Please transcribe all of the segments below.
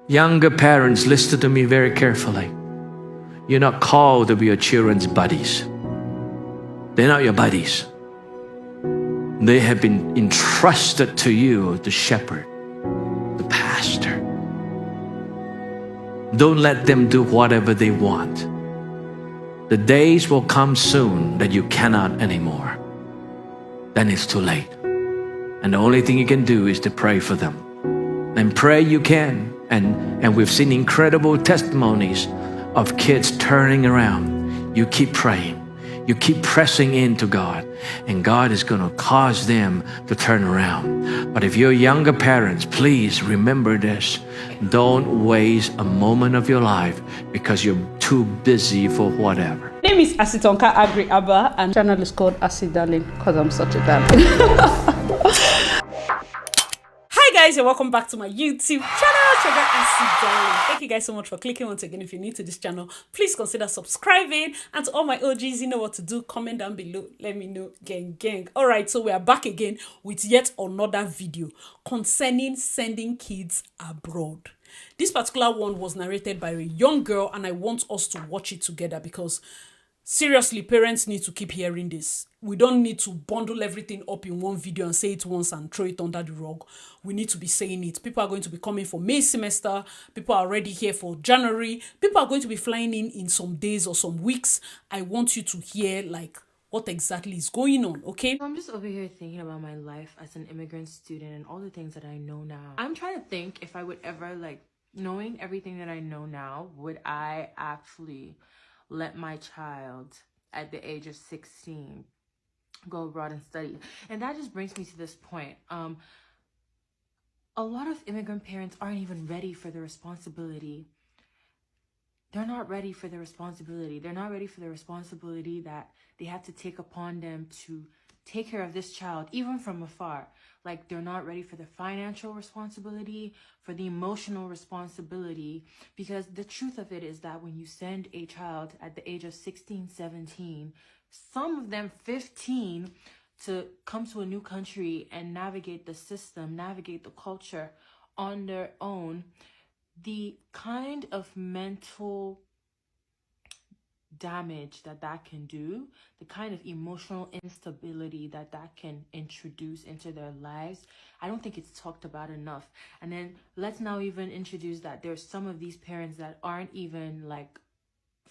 Younger parents, listen to me very carefully. You're not called to be your children's buddies. They're not your buddies. They have been entrusted to you, the shepherd, the pastor. Don't let them do whatever they want. The days will come soon that you cannot anymore. Then it's too late. And the only thing you can do is to pray for them. And pray you can. And we've seen incredible testimonies of kids turning around. You keep praying. You keep pressing into God, and God is going to cause them to turn around. But if you're younger parents, please remember this. Don't waste a moment of your life because you're too busy for whatever. My name is Asitonka Agri Abba, and channel is called Asi Darling because I'm such a darling. Hi guys, and welcome back to my YouTube channel, Sugar Asi Darling. Thank you guys so much for clicking once again. If you're new to this channel, please consider subscribing. And to all my OGs, you know what to do. Comment down below. Let me know. Gang. Alright, so we are back again with yet another video concerning sending kids abroad. This particular one was narrated by a young girl, and I want us to watch it together because seriously, parents need to keep hearing this. We don't need to bundle everything up in one video and say it once and throw it under the rug. We need to be saying it. People are going to be coming for May semester. People are already here for January. People are going to be flying in some days or some weeks. I want you to hear like what exactly is going on, okay? I'm just over here thinking about my life as an immigrant student and all the things that I know now. I'm trying to think if I would ever, like, knowing everything that I know now, would I actually let my child at the age of 16 go abroad and study? And that just brings me to this point. A lot of immigrant parents aren't even ready for the responsibility. They're not ready for the responsibility. They're not ready for the responsibility that they have to take upon them to take care of this child, even from afar. Like, they're not ready for the financial responsibility, for the emotional responsibility, because the truth of it is that when you send a child at the age of 16, 17, some of them 15, to come to a new country and navigate the system, navigate the culture on their own, the kind of mental damage that can do, the kind of emotional instability that can introduce into their lives, I don't think it's talked about enough. And then let's now even introduce that there's some of these parents that aren't even like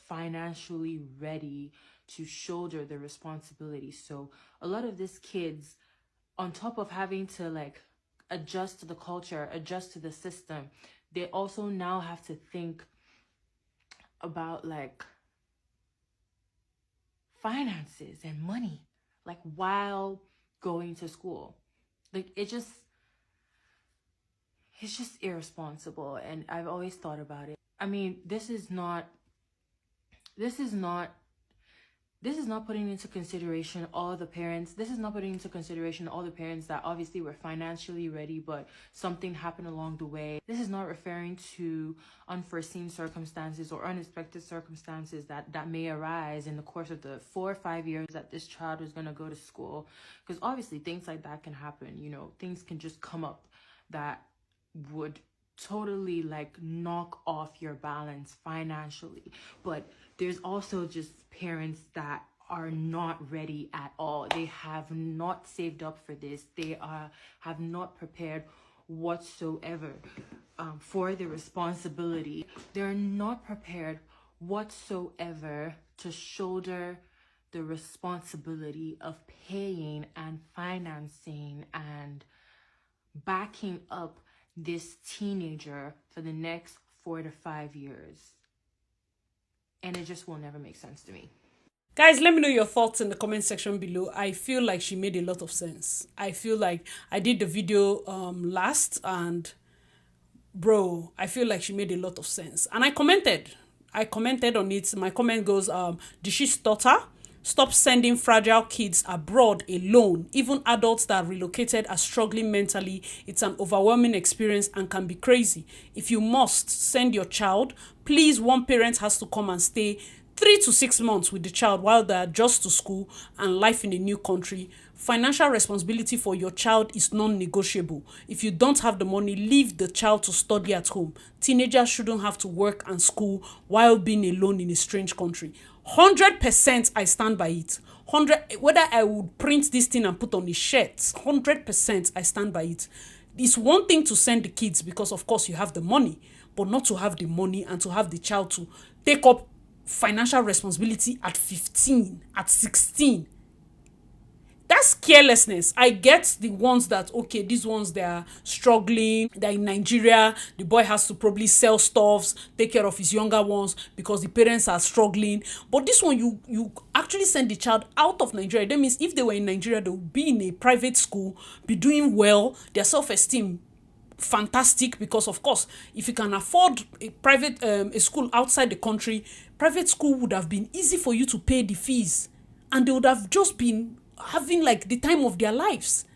financially ready to shoulder the responsibility. So a lot of these kids, on top of having to like adjust to the culture, adjust to the system, they also now have to think about like finances and money, like while going to school. Like it's just irresponsible. And I've always thought about it. I mean, this is not putting into consideration all the parents. This is not putting into consideration all the parents that obviously were financially ready, but something happened along the way. This is not referring to unforeseen circumstances or unexpected circumstances that may arise in the course of the 4 or 5 years that this child was going to go to school. Because obviously things like that can happen. You know, things can just come up that would totally like knock off your balance financially. But there's also just parents that are not ready at all. They have not saved up for this. They have not prepared whatsoever for the responsibility. They're not prepared whatsoever to shoulder the responsibility of paying and financing and backing up this teenager for the next 4 to 5 years. And it just will never make sense to me. Guys, let me know your thoughts in the comment section below. I feel like she made a lot of sense. I feel like I did the video last, and bro, I feel like she made a lot of sense. And I commented on it. My comment goes, did she stutter? Stop sending fragile kids abroad alone. Even adults that are relocated are struggling mentally. It's an overwhelming experience and can be crazy. If you must send your child, please, one parent has to come and stay 3 to 6 months with the child while they adjust to school and life in a new country. Financial responsibility for your child is non-negotiable. If you don't have the money, leave the child to study at home. Teenagers shouldn't have to work and school while being alone in a strange country. 100% I stand by it. 100, whether I would print this thing and put on a shirt, 100% I stand by it. It's one thing to send the kids because of course you have the money, but not to have the money and to have the child to take up financial responsibility at 15, at 16. That's carelessness. I get the ones that, okay, these ones, they are struggling, they're in Nigeria, the boy has to probably sell stuffs, take care of his younger ones because the parents are struggling. But this one, you actually send the child out of Nigeria. That means if they were in Nigeria, they would be in a private school, be doing well, their self-esteem fantastic, because of course if you can afford a private a school outside the country, private school would have been easy for you to pay the fees and they would have just been having like the time of their lives.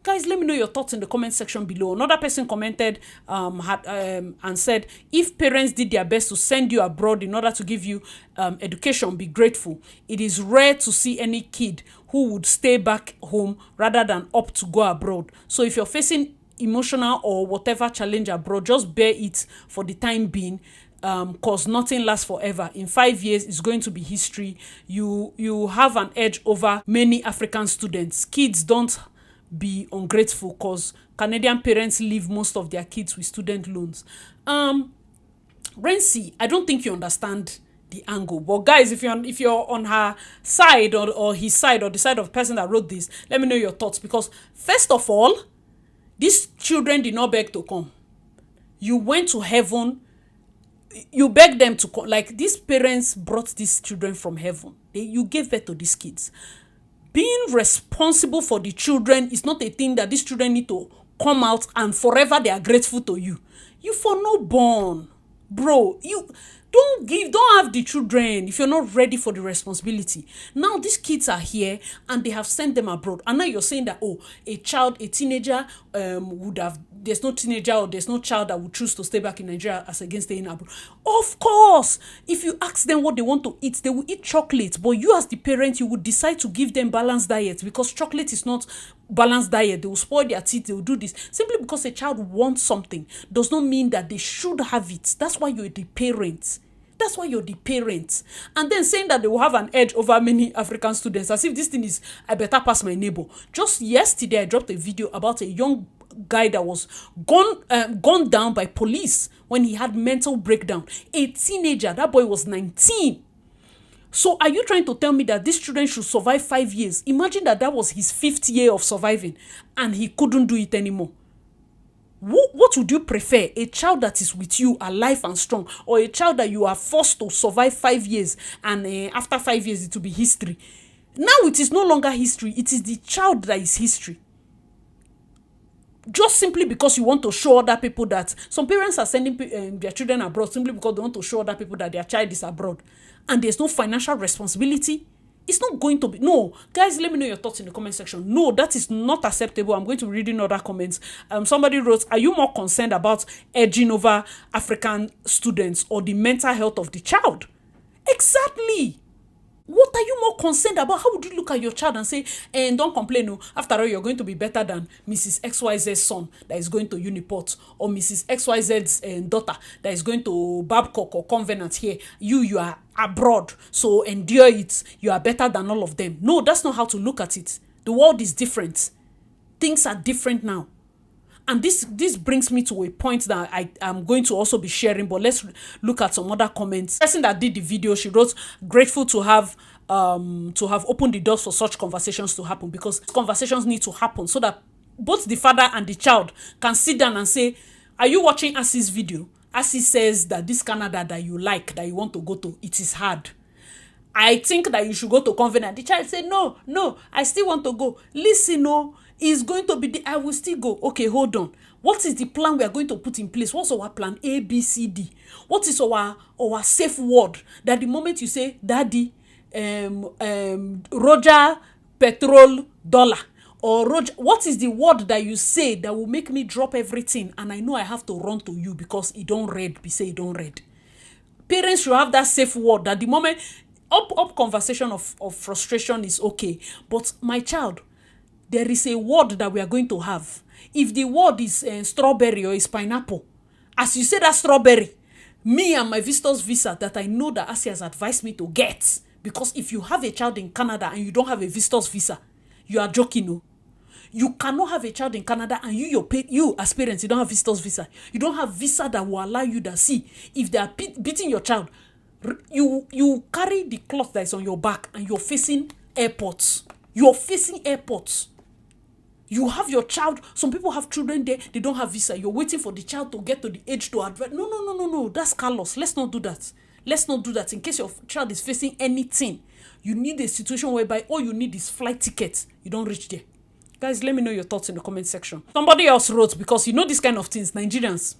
Guys, let me know your thoughts in the comment section below. Another person commented and said, if parents did their best to send you abroad in order to give you education, be grateful. It is rare to see any kid who would stay back home rather than opt to go abroad. So if you're facing emotional or whatever challenge abroad, just bear it for the time being, cause nothing lasts forever. In 5 years it's going to be history. You have an edge over many African students. Kids, don't be ungrateful, cause Canadian parents leave most of their kids with student loans. Rency, I don't think you understand the angle. But guys, if you're on her side or his side or the side of the person that wrote this, let me know your thoughts. Because first of all, these children did not beg to come. You went to heaven. You begged them to come. Like, these parents brought these children from heaven. You gave birth to these kids. Being responsible for the children is not a thing that these children need to come out and forever they are grateful to you. You for no born. Bro, you don't have the children if you're not ready for the responsibility. Now these kids are here and they have sent them abroad, and now you're saying that, oh, a teenager would have, there's no teenager or there's no child that would choose to stay back in Nigeria as against staying abroad. Of course, if you ask them what they want to eat, they will eat chocolate. But you as the parent, you would decide to give them balanced diet, because chocolate is not balanced diet. They will spoil their teeth. They will do this. Simply because a child wants something does not mean that they should have it. That's why you're the parent. That's why you're the parents. And then saying that they will have an edge over many African students, as if this thing is, I better pass my neighbor. Just yesterday, I dropped a video about a young guy that was gunned down by police when he had mental breakdown. A teenager. That boy was 19. So are you trying to tell me that these children should survive 5 years? Imagine that was his 5th year of surviving and he couldn't do it anymore. What would you prefer? A child that is with you alive and strong, or a child that you are forced to survive 5 years and after 5 years it will be history? Now it is no longer history. It is the child that is history. Just simply because you want to show other people that some parents are sending their children abroad simply because they want to show other people that their child is abroad, and there's no financial responsibility. It's not going to be. No, guys, let me know your thoughts in the comment section. No, that is not acceptable. I'm going to read in other comments. Somebody wrote, are you more concerned about edging over African students or the mental health of the child? Exactly. What are you more concerned about? How would you look at your child and say, don't complain, no, after all, you're going to be better than Mrs. XYZ's son that is going to Uniport, or Mrs. XYZ's daughter that is going to Babcock or Convenant here. You are abroad, so endure it. You are better than all of them. No, that's not how to look at it. The world is different. Things are different now. And this brings me to a point that I am going to also be sharing, but let's look at some other comments. The person that did the video, she wrote, grateful to have opened the doors for such conversations to happen, because conversations need to happen so that both the father and the child can sit down and say, are you watching Asi's video? Asi says that this Canada that you like, that you want to go to, it is hard. I think that you should go to Covenant. The child said, no, I still want to go. Listen, no, it's going to be I will still go. Okay, hold on. What is the plan we are going to put in place? What's our plan? A, B, C, D. What is our safe word? That the moment you say, Daddy, Roger, petrol, dollar, or Roger, what is the word that you say that will make me drop everything? And I know I have to run to you because it don't read. Be say it don't read. Parents should have that safe word that the moment Up conversation of frustration is okay. But my child, there is a word that we are going to have. If the word is strawberry or is pineapple, as you say that strawberry, me and my visitor's visa that I know that Asi has advised me to get, because if you have a child in Canada and you don't have a visitor's visa, you are joking, no? You cannot have a child in Canada and you as parents, you don't have visitor's visa. You don't have visa that will allow you to see if they are beating your child. You carry the cloth that is on your back and you're facing airports. You're facing airports. You have your child. Some people have children there. They don't have visa. You're waiting for the child to get to the age to advance. No. That's callous. Let's not do that. Let's not do that. In case your child is facing anything, you need a situation whereby all you need is flight tickets. You don't reach there. Guys, let me know your thoughts in the comment section. Somebody else wrote, because you know these kind of things, Nigerians.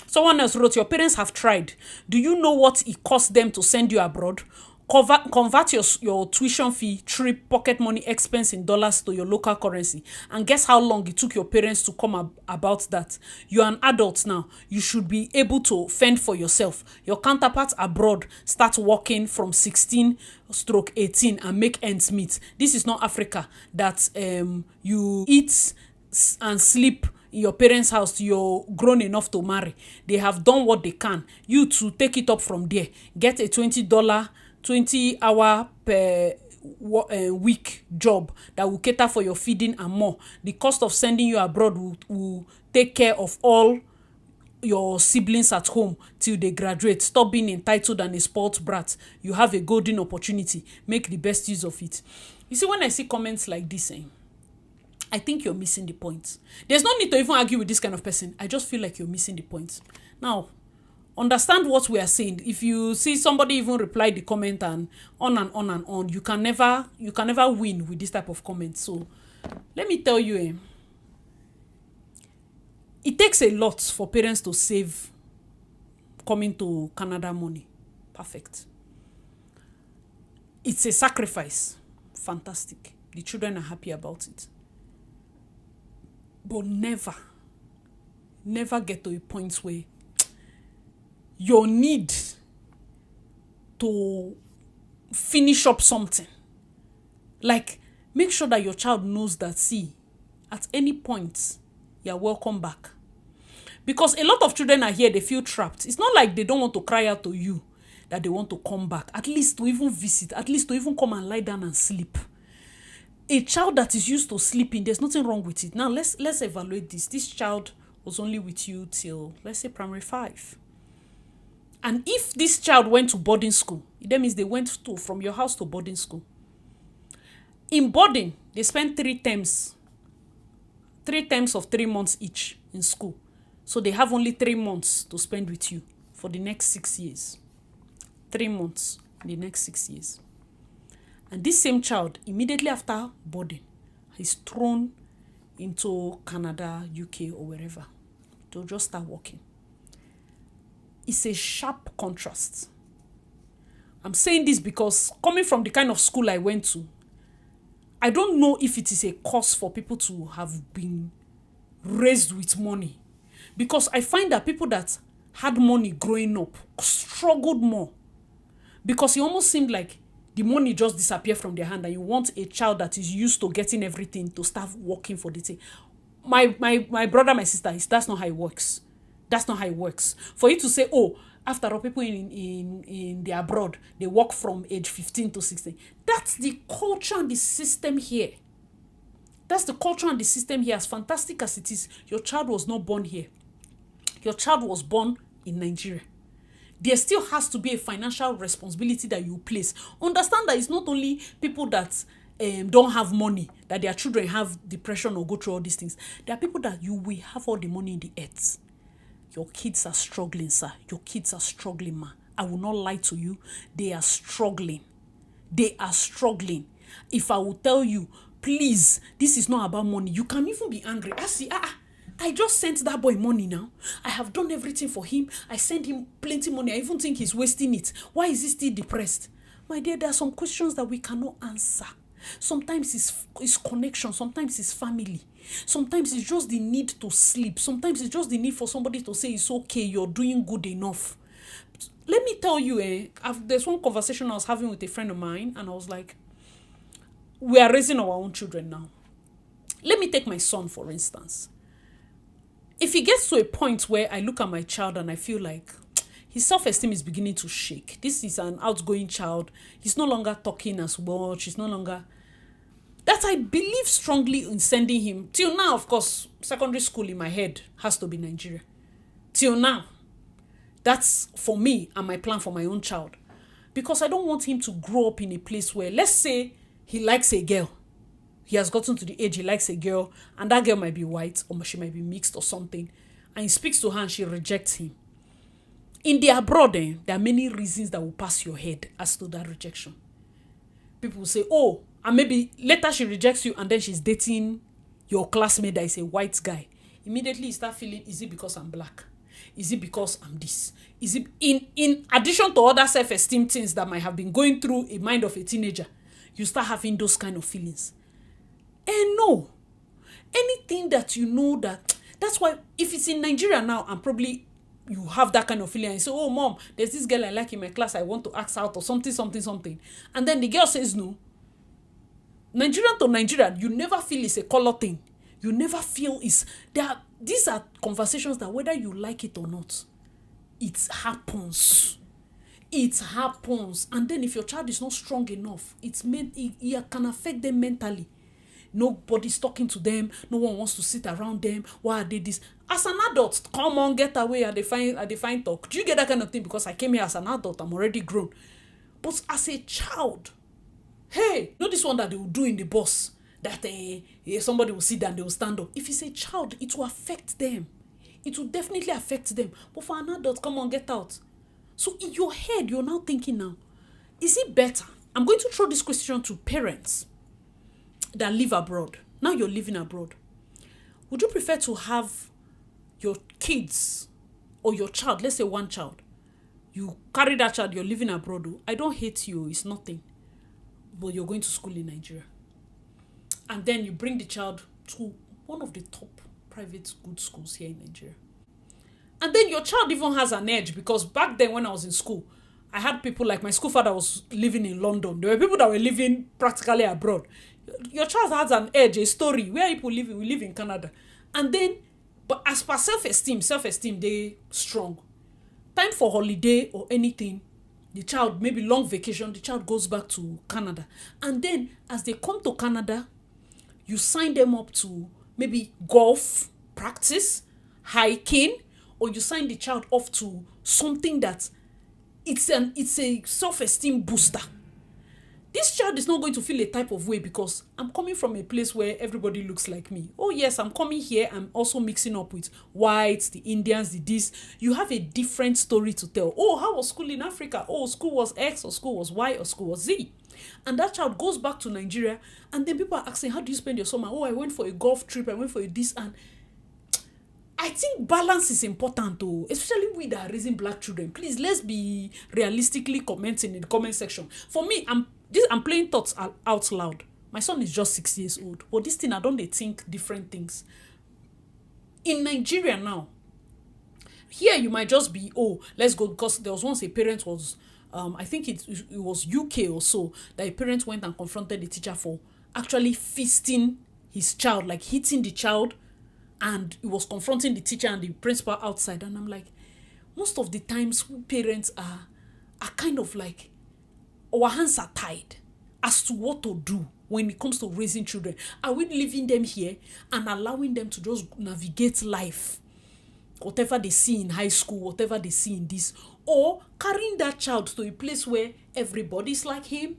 Someone else wrote, your parents have tried. Do you know what it cost them to send you abroad? Convert your tuition fee, trip, pocket money, expense in dollars to your local currency. And guess how long it took your parents to come about that? You're an adult now. You should be able to fend for yourself. Your counterparts abroad start working from 16-18 and make ends meet. This is not Africa that you eat and sleep in your parents' house. You're grown enough to marry. They have done what they can. You to take it up from there. Get a $20 20-hour per week job that will cater for your feeding and more. The cost of sending you abroad will take care of all your siblings at home till they graduate. Stop being entitled and a spoiled brat. You have a golden opportunity. Make the best use of it. You see, when I see comments like this, I think you're missing the point. There's no need to even argue with this kind of person. I just feel like you're missing the point. Now, understand what we are saying. If you see somebody even reply the comment and on, you can never win with this type of comment. So let me tell you, it takes a lot for parents to save coming to Canada money. Perfect. It's a sacrifice. Fantastic. The children are happy about it. But never get to a point where your need to finish up something. Like, make sure that your child knows that, see, at any point, you're welcome back. Because a lot of children are here, they feel trapped. It's not like they don't want to cry out to you that they want to come back. At least to even visit, at least to even come and lie down and sleep. A child that is used to sleeping, there's nothing wrong with it. Now, let's evaluate this. This child was only with you till, let's say, primary 5. And if this child went to boarding school, that means they went from your house to boarding school. In boarding, they spend 3 terms of 3 months each in school. So they have only 3 months to spend with you for the next 6 years. 3 months in the next 6 years. And this same child, immediately after boarding, is thrown into Canada, UK, or wherever to just start working. It's a sharp contrast. I'm saying this because coming from the kind of school I went to, I don't know if it is a cause for people to have been raised with money. Because I find that people that had money growing up struggled more. Because it almost seemed like the money just disappeared from their hand and you want a child that is used to getting everything to start working for the thing. My brother, my sister, that's not how it works. That's not how it works. For you to say, oh, after all, people in the abroad, they work from age 15 to 16. That's the culture and the system here. That's the culture and the system here. As fantastic as it is, your child was not born here. Your child was born in Nigeria. There still has to be a financial responsibility that you place. Understand that it's not only people that don't have money, that their children have depression or go through all these things. There are people that you will have all the money in the earth. Your kids are struggling, sir. Your kids are struggling, ma. I will not lie to you. They are struggling. They are struggling. If I will tell you, please, this is not about money. You can even be angry. I just sent that boy money now. I have done everything for him. I sent him plenty money. I even think he's wasting it. Why is he still depressed? My dear, there are some questions that we cannot answer. Sometimes it's connection. Sometimes it's family. Sometimes it's just the need to sleep. Sometimes it's just the need for somebody to say it's okay, you're doing good enough. Let me tell you, there's one conversation I was having with a friend of mine, and I was like, we are raising our own children now. Let me take my son, for instance. If he gets to a point where I look at my child and I feel like his self-esteem is beginning to shake. This is an outgoing child. He's no longer talking as much. He's no longer... That I believe strongly in sending him. Till now, of course, secondary school in my head has to be Nigeria. Till now. That's for me and my plan for my own child. Because I don't want him to grow up in a place where, let's say, he likes a girl. He has gotten to the age he likes a girl, and that girl might be white, or she might be mixed or something. And he speaks to her and she rejects him. In the abroad, there are many reasons that will pass your head as to that rejection. People will say, oh, and maybe later she rejects you and then she's dating your classmate that is a white guy. Immediately you start feeling, is it because I'm black? Is it because I'm this? Is it in addition to other self-esteem things that might have been going through a mind of a teenager, you start having those kind of feelings. And no. Anything that you know that's why if it's in Nigeria now and probably you have that kind of feeling and you say, oh mom, there's this girl I like in my class, I want to ask out or something. And then the girl says no. Nigerian to Nigerian, you never feel it's a color thing. You never feel these are conversations that whether you like it or not, it happens. It happens. And then if your child is not strong enough, it can affect them mentally. Nobody's talking to them. No one wants to sit around them. Why are they this? As an adult, come on, get away at the fine talk. Do you get that kind of thing? Because I came here as an adult, I'm already grown. But as a child, hey, this one that they will do in the bus, that somebody will sit down, they will stand up. If it's a child, it will affect them. It will definitely affect them. But for an adult, come on, get out. So in your head, you're now thinking now, is it better? I'm going to throw this question to parents that live abroad. Now you're living abroad. Would you prefer to have your kids or your child, let's say one child, you carry that child, you're living abroad. I don't hate you, it's nothing. But you're going to school in Nigeria. And then you bring the child to one of the top private good schools here in Nigeria. And then your child even has an edge, because back then when I was in school, I had people like my school father was living in London. There were people that were living practically abroad. Your child has an edge, a story. Where people live, we live in Canada. And then, but as per self-esteem, they strong. Time for holiday or anything, the child, maybe long vacation, the child goes back to Canada. And then as they come to Canada, you sign them up to maybe golf practice, hiking, or you sign the child off to something that it's a self-esteem booster. This child is not going to feel a type of way because I'm coming from a place where everybody looks like me. Oh yes, I'm coming here. I'm also mixing up with whites, the Indians, the this. You have a different story to tell. Oh, how was school in Africa? Oh, school was X or school was Y or school was Z. And that child goes back to Nigeria and then people are asking, how do you spend your summer? Oh, I went for a golf trip. I went for a this. And I think balance is important too, especially we that are raising black children. Please, let's be realistically commenting in the comment section. For me, I'm playing thoughts out loud. My son is just 6 years old. But this thing, I don't think different things. In Nigeria now, here you might just be, oh, let's go. Because there was once a parent was, I think it was UK or so, that a parent went and confronted the teacher for actually feasting his child, like hitting the child. And he was confronting the teacher and the principal outside. And I'm like, most of the times parents are kind of like, our hands are tied as to what to do when it comes to raising children. Are we leaving them here and allowing them to just navigate life? Whatever they see in high school, whatever they see in this. Or carrying that child to a place where everybody's like him.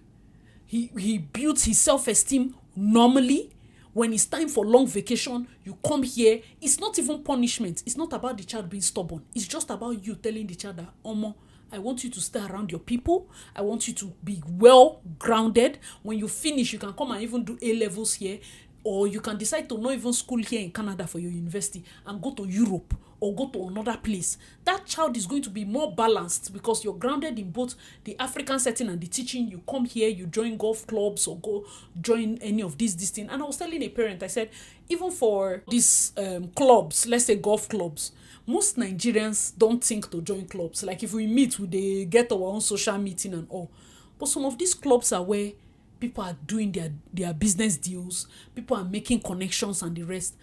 He builds his self-esteem normally. When it's time for long vacation, you come here. It's not even punishment. It's not about the child being stubborn. It's just about you telling the child that, Omo, I want you to stay around your people. I want you to be well grounded. When you finish, you can come and even do A-levels here. Or you can decide to not even school here in Canada for your university and go to Europe or go to another place. That child is going to be more balanced because you're grounded in both the African setting and the teaching. You come here, you join golf clubs or go join any of these things. And I was telling a parent, I said, even for these clubs, let's say golf clubs, most Nigerians don't think to join clubs. Like if we meet, they get our own social meeting and all. But some of these clubs are where people are doing their business deals, people are making connections and the rest.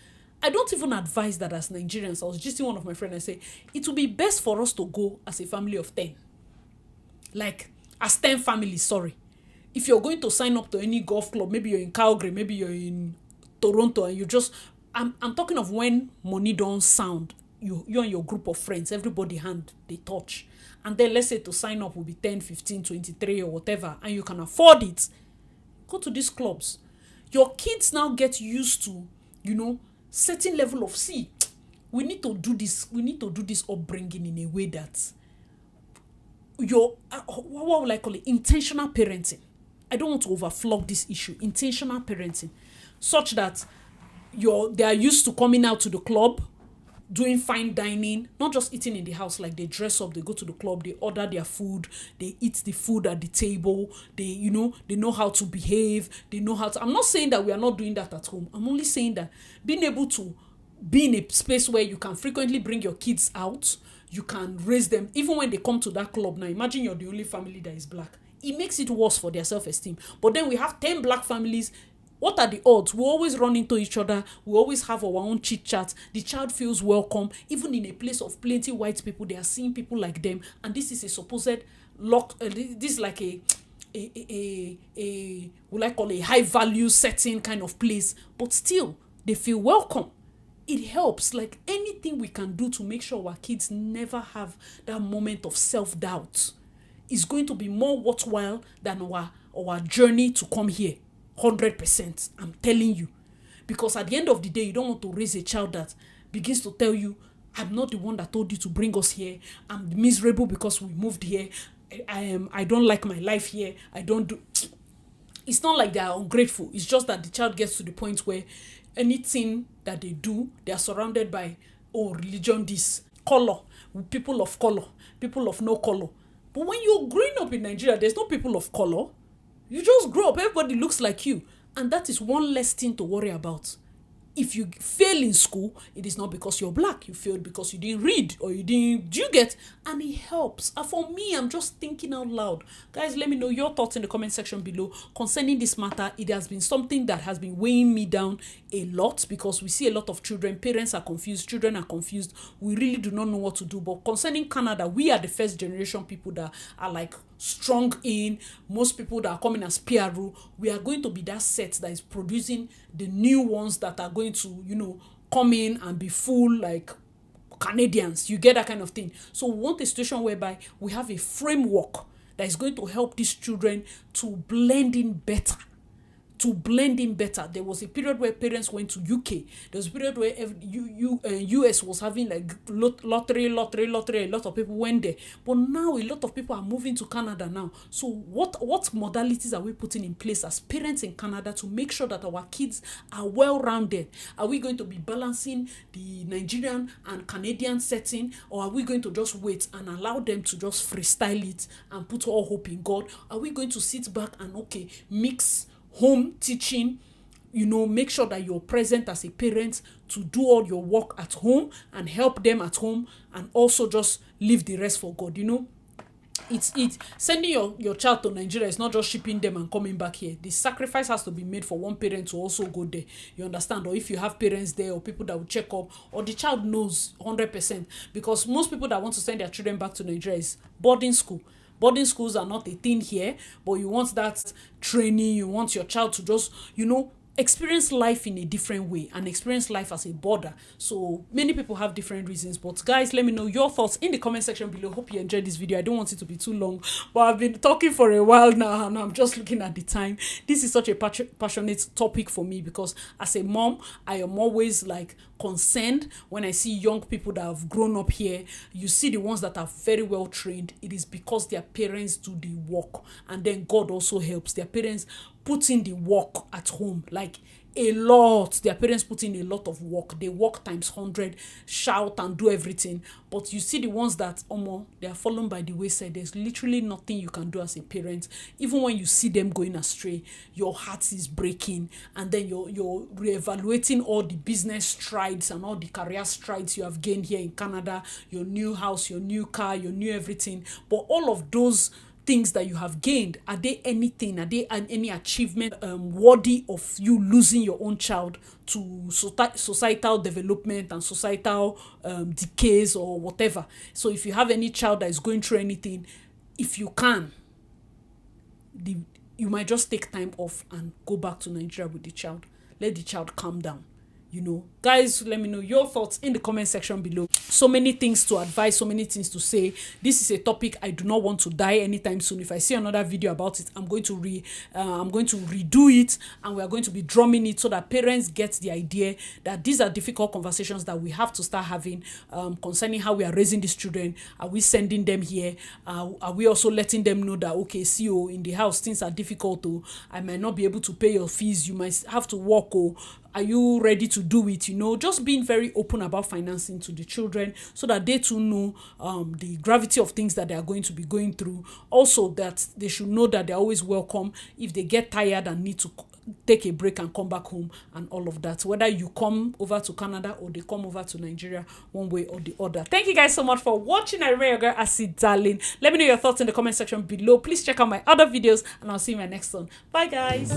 I don't even advise that as Nigerians. I was just one of my friends and say, it would be best for us to go as a family of 10. Like, as 10 families, sorry. If you're going to sign up to any golf club, maybe you're in Calgary, maybe you're in Toronto, and you just, I'm talking of when money don't sound, you and your group of friends, everybody hand, they touch. And then let's say to sign up will be 10, 15, 23 or whatever, and you can afford it, go to these clubs. Your kids now get used to, certain level of, we need to do this upbringing in a way that your, what would I call it, intentional parenting. I don't want to overflog this issue, intentional parenting, such that they are used to coming out to the club, doing fine dining, not just eating in the house. Like they dress up, they go to the club, they order their food, they eat the food at the table, they know how to behave, they know how to. I'm not saying that we are not doing that at home. I'm only saying that being able to be in a space where you can frequently bring your kids out, you can raise them, even when they come to that club. Now imagine you're the only family that is black. It makes it worse for their self-esteem. But then we have 10 black families. What are the odds? We always run into each other. We always have our own chit-chat. The child feels welcome. Even in a place of plenty white people, they are seeing people like them. And this is a supposed this is like what I call a high-value setting kind of place. But still, they feel welcome. It helps. Like anything we can do to make sure our kids never have that moment of self-doubt is going to be more worthwhile than our journey to come here. 100%, I'm telling you. Because at the end of the day, you don't want to raise a child that begins to tell you, I'm not the one that told you to bring us here. I'm miserable because we moved here. I don't like my life here. I don't do. It's not like they are ungrateful. It's just that the child gets to the point where anything that they do, they are surrounded by, religion, this, color, people of color, people of no color. But when you're growing up in Nigeria, there's no people of color. You just grow up, everybody looks like you. And that is one less thing to worry about. If you fail in school, it is not because you're black. You failed because you didn't read or you didn't, do you get? And it helps. And for me, I'm just thinking out loud. Guys, let me know your thoughts in the comment section below concerning this matter. It has been something that has been weighing me down a lot because we see a lot of children. Parents are confused. Children are confused. We really do not know what to do. But concerning Canada, we are the first generation people that are like strong in. Most people that are coming as PRO, we are going to be that set that is producing the new ones that are going to, come in and be full like Canadians. You get that kind of thing. So we want a situation whereby we have a framework that is going to help these children to blend in better. There was a period where parents went to UK. There was a period where US was having like lottery. A lot of people went there. But now a lot of people are moving to Canada now. So what modalities are we putting in place as parents in Canada to make sure that our kids are well-rounded? Are we going to be balancing the Nigerian and Canadian setting, or are we going to just wait and allow them to just freestyle it and put all hope in God? Are we going to sit back and mix home teaching, make sure that you're present as a parent to do all your work at home and help them at home, and also just leave the rest for God? It's sending your child to Nigeria is not just shipping them and coming back here. The sacrifice has to be made for one parent to also go there. You understand? Or if you have parents there or people that will check up, or the child knows 100%, because most people that want to send their children back to Nigeria is boarding school. Boarding schools are not a thing here, but you want that training. You want your child to just, experience life in a different way and experience life as a boarder. So many people have different reasons. But guys, let me know your thoughts in the comment section below. Hope you enjoyed this video. I don't want it to be too long, but I've been talking for a while now and I'm just looking at the time. This is such a passionate topic for me because as a mom, I am always like concerned when I see young people that have grown up here. You see the ones that are very well trained. It is because their parents do the work, and then God also helps. Their parents put in the work at home. Like a lot. Their parents put in a lot of work. They work times 100, shout and do everything. But you see the ones that they are fallen by the wayside. There's literally nothing you can do as a parent. Even when you see them going astray, your heart is breaking, and then you're reevaluating all the business strides and all the career strides you have gained here in Canada, your new house, your new car, your new everything. But all of those things that you have gained, are they anything? Are they any achievement worthy of you losing your own child to societal development and societal decays or whatever? So if you have any child that is going through anything, if you can, you might just take time off and go back to Nigeria with the child. Let the child calm down. Guys, let me know your thoughts in the comment section below. So many things to advise, so many things to say. This is a topic I do not want to die anytime soon. If I see another video about it, I'm going to redo it, and we are going to be drumming it so that parents get the idea that these are difficult conversations that we have to start having concerning how we are raising these children. Are we sending them here? Are we also letting them know that, okay, see, in the house things are difficult, I might not be able to pay your fees, you might have to work, are you ready to do it? Just being very open about financing to the children so that they too know the gravity of things that they are going to be going through. Also, that they should know that they're always welcome if they get tired and need to take a break and come back home and all of that. Whether you come over to Canada or they come over to Nigeria, one way or the other. Thank you guys so much for watching. I remember your girl Acid Darling. Let me know your thoughts in the comment section below. Please check out my other videos, and I'll see you in my next one. Bye guys.